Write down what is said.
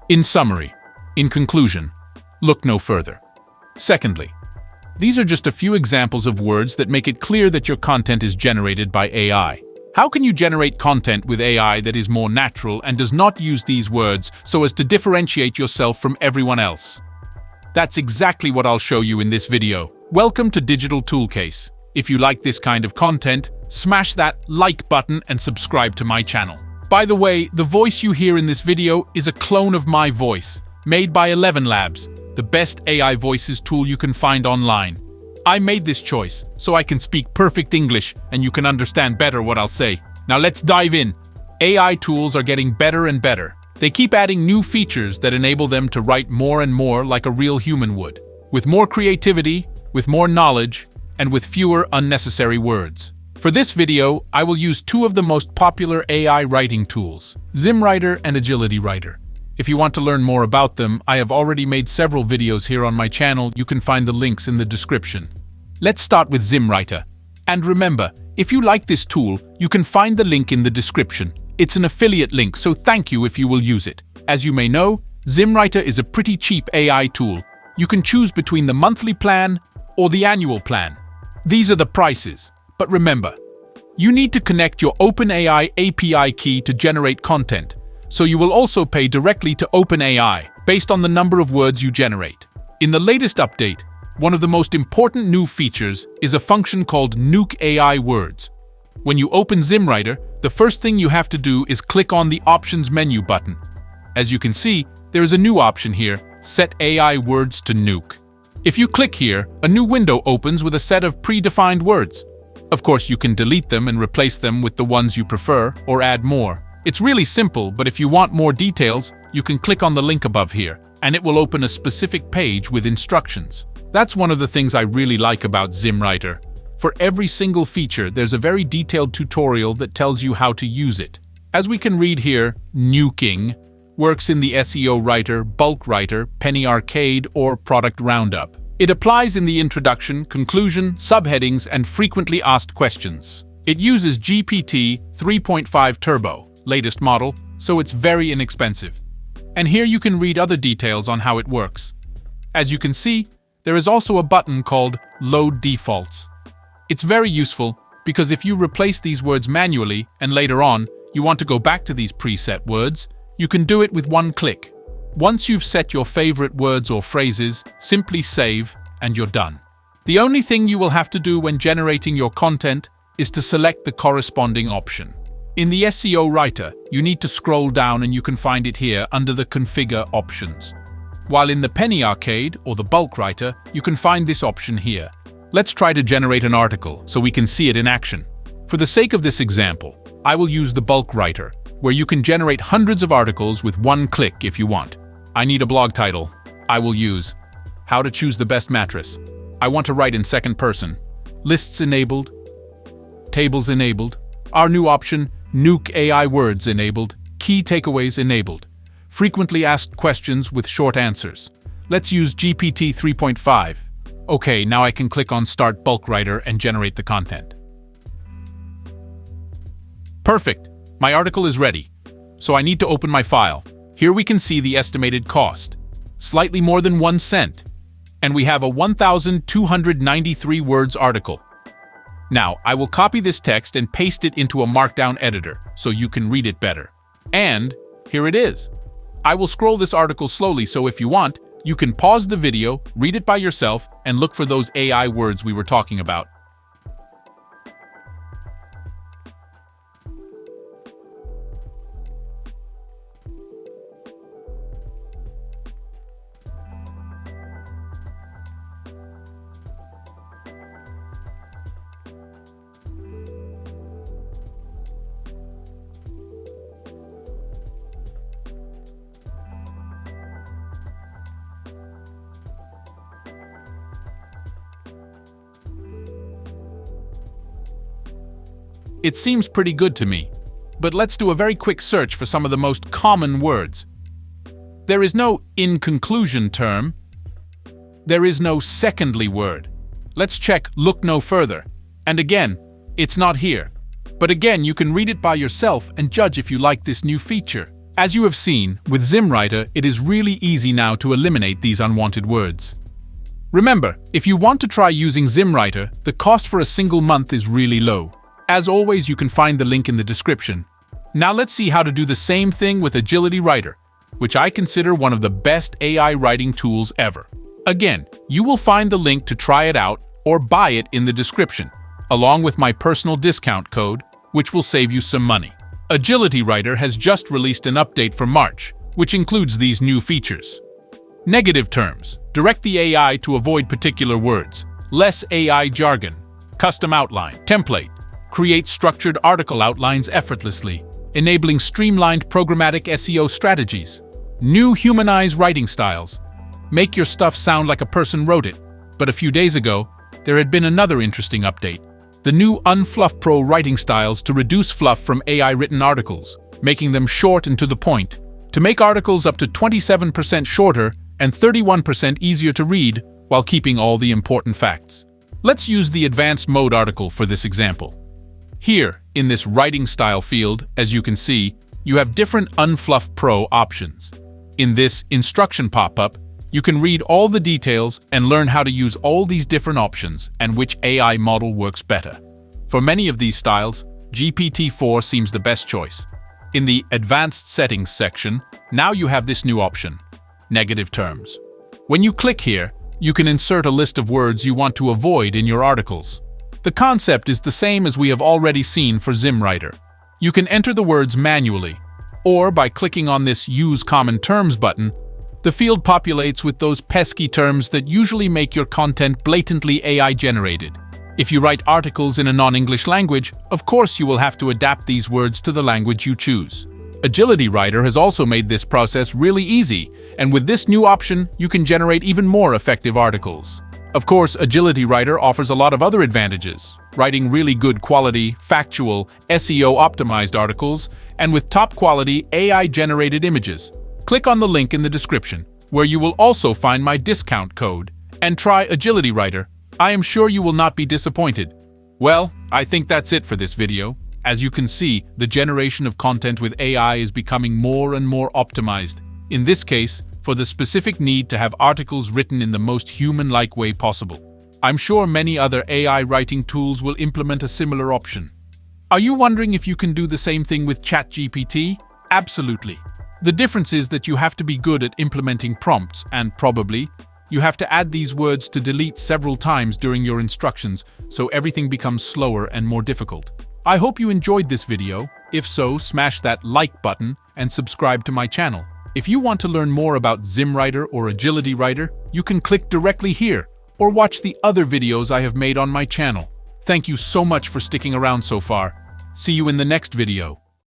In summary, in conclusion, look no further. Secondly, these are just a few examples of words that make it clear that your content is generated by AI. How can you generate content with AI that is more natural and does not use these words so as to differentiate yourself from everyone else? That's exactly what I'll show you in this video. Welcome to Digital Toolcase. If you like this kind of content, smash that like button and subscribe to my channel. By the way, the voice you hear in this video is a clone of my voice, made by ElevenLabs, the best AI voices tool you can find online. I made this choice so I can speak perfect English and you can understand better what I'll say. Now let's dive in. AI tools are getting better and better. They keep adding new features that enable them to write more and more like a real human would, with more creativity, with more knowledge, and with fewer unnecessary words. For this video, I will use two of the most popular AI writing tools, ZimmWriter and ElevenLabs. If you want to learn more about them, I have already made several videos here on my channel. You can find the links in the description. Let's start with ZimmWriter. And remember, if you like this tool, you can find the link in the description. It's an affiliate link, so thank you if you will use it. As you may know, ZimmWriter is a pretty cheap AI tool. You can choose between the monthly plan or the annual plan. These are the prices. But remember, you need to connect your OpenAI API key to generate content, so you will also pay directly to OpenAI based on the number of words you generate. In the latest update, one of the most important new features is a function called Nuke AI words. When you open ZimmWriter, the first thing you have to do is click on the Options menu button. As you can see, there is a new option here, Set AI Words to Nuke. If you click here, a new window opens with a set of predefined words. Of course, you can delete them and replace them with the ones you prefer or add more. It's really simple, but if you want more details, you can click on the link above here, and it will open a specific page with instructions. That's one of the things I really like about ZimmWriter. For every single feature, there's a very detailed tutorial that tells you how to use it. As we can read here, nuking works in the SEO Writer, Bulk Writer, Penny Arcade, or Product Roundup. It applies in the introduction, conclusion, subheadings, and frequently asked questions. It uses GPT 3.5 Turbo, latest model, so it's very inexpensive. And here you can read other details on how it works. As you can see, there is also a button called Load Defaults. It's very useful because if you replace these words manually and later on you want to go back to these preset words, you can do it with one click. Once you've set your favorite words or phrases, simply save and you're done. The only thing you will have to do when generating your content is to select the corresponding option. In the SEO Writer, you need to scroll down and you can find it here under the Configure options. While in the Penny Arcade or the Bulk Writer, you can find this option here. Let's try to generate an article so we can see it in action. For the sake of this example, I will use the Bulk Writer, where you can generate hundreds of articles with one click if you want. I need a blog title. I will use How to Choose the Best Mattress. I want to write in second person. Lists enabled. Tables enabled. Our new option, Nuke AI words enabled. Key takeaways enabled. Frequently asked questions with short answers. Let's use GPT 3.5. Okay, now I can click on Start Bulk Writer and generate the content. Perfect! My article is ready. So I need to open my file. Here we can see the estimated cost. Slightly more than 1 cent. And we have a 1,293 words article. Now, I will copy this text and paste it into a markdown editor so you can read it better. And here it is. I will scroll this article slowly so if you want, you can pause the video, read it by yourself, and look for those AI words we were talking about. It seems pretty good to me, but let's do a very quick search for some of the most common words. There is no in conclusion term. There is no secondly word. Let's check look no further. And again, it's not here. But again, you can read it by yourself and judge if you like this new feature. As you have seen, with ZimmWriter, it is really easy now to eliminate these unwanted words. Remember, if you want to try using ZimmWriter, the cost for a single month is really low. As always, you can find the link in the description. Now let's see how to do the same thing with ElevenLabs, which I consider one of the best AI writing tools ever. Again, you will find the link to try it out or buy it in the description, along with my personal discount code, which will save you some money. ElevenLabs has just released an update for March, which includes these new features. Negative terms. Direct the AI to avoid particular words. Less AI jargon. Custom outline. Template. Create structured article outlines effortlessly, enabling streamlined programmatic SEO strategies. New humanized writing styles. Make your stuff sound like a person wrote it. But a few days ago, there had been another interesting update. The new Unfluff Pro writing styles to reduce fluff from AI-written articles, making them short and to the point, to make articles up to 27% shorter and 31% easier to read while keeping all the important facts. Let's use the advanced mode article for this example. Here, in this writing style field, as you can see, you have different Unfluff Pro options. In this instruction pop-up, you can read all the details and learn how to use all these different options and which AI model works better. For many of these styles, GPT-4 seems the best choice. In the Advanced Settings section, now you have this new option, Negative Terms. When you click here, you can insert a list of words you want to avoid in your articles. The concept is the same as we have already seen for ZimmWriter. You can enter the words manually, or by clicking on this Use Common Terms button, the field populates with those pesky terms that usually make your content blatantly AI-generated. If you write articles in a non-English language, of course you will have to adapt these words to the language you choose. ElevenLabs has also made this process really easy, and with this new option, you can generate even more effective articles. Of course, ElevenLabs offers a lot of other advantages, writing really good quality, factual, SEO-optimized articles, and with top-quality AI-generated images. Click on the link in the description, where you will also find my discount code, and try ElevenLabs. I am sure you will not be disappointed. Well, I think that's it for this video. As you can see, the generation of content with AI is becoming more and more optimized. In this case, for the specific need to have articles written in the most human-like way possible. I'm sure many other AI writing tools will implement a similar option. Are you wondering if you can do the same thing with ChatGPT? Absolutely. The difference is that you have to be good at implementing prompts and, probably, you have to add these words to delete several times during your instructions, so everything becomes slower and more difficult. I hope you enjoyed this video. If so, smash that like button and subscribe to my channel. If you want to learn more about ZimmWriter or ElevenLabs, you can click directly here or watch the other videos I have made on my channel. Thank you so much for sticking around so far. See you in the next video.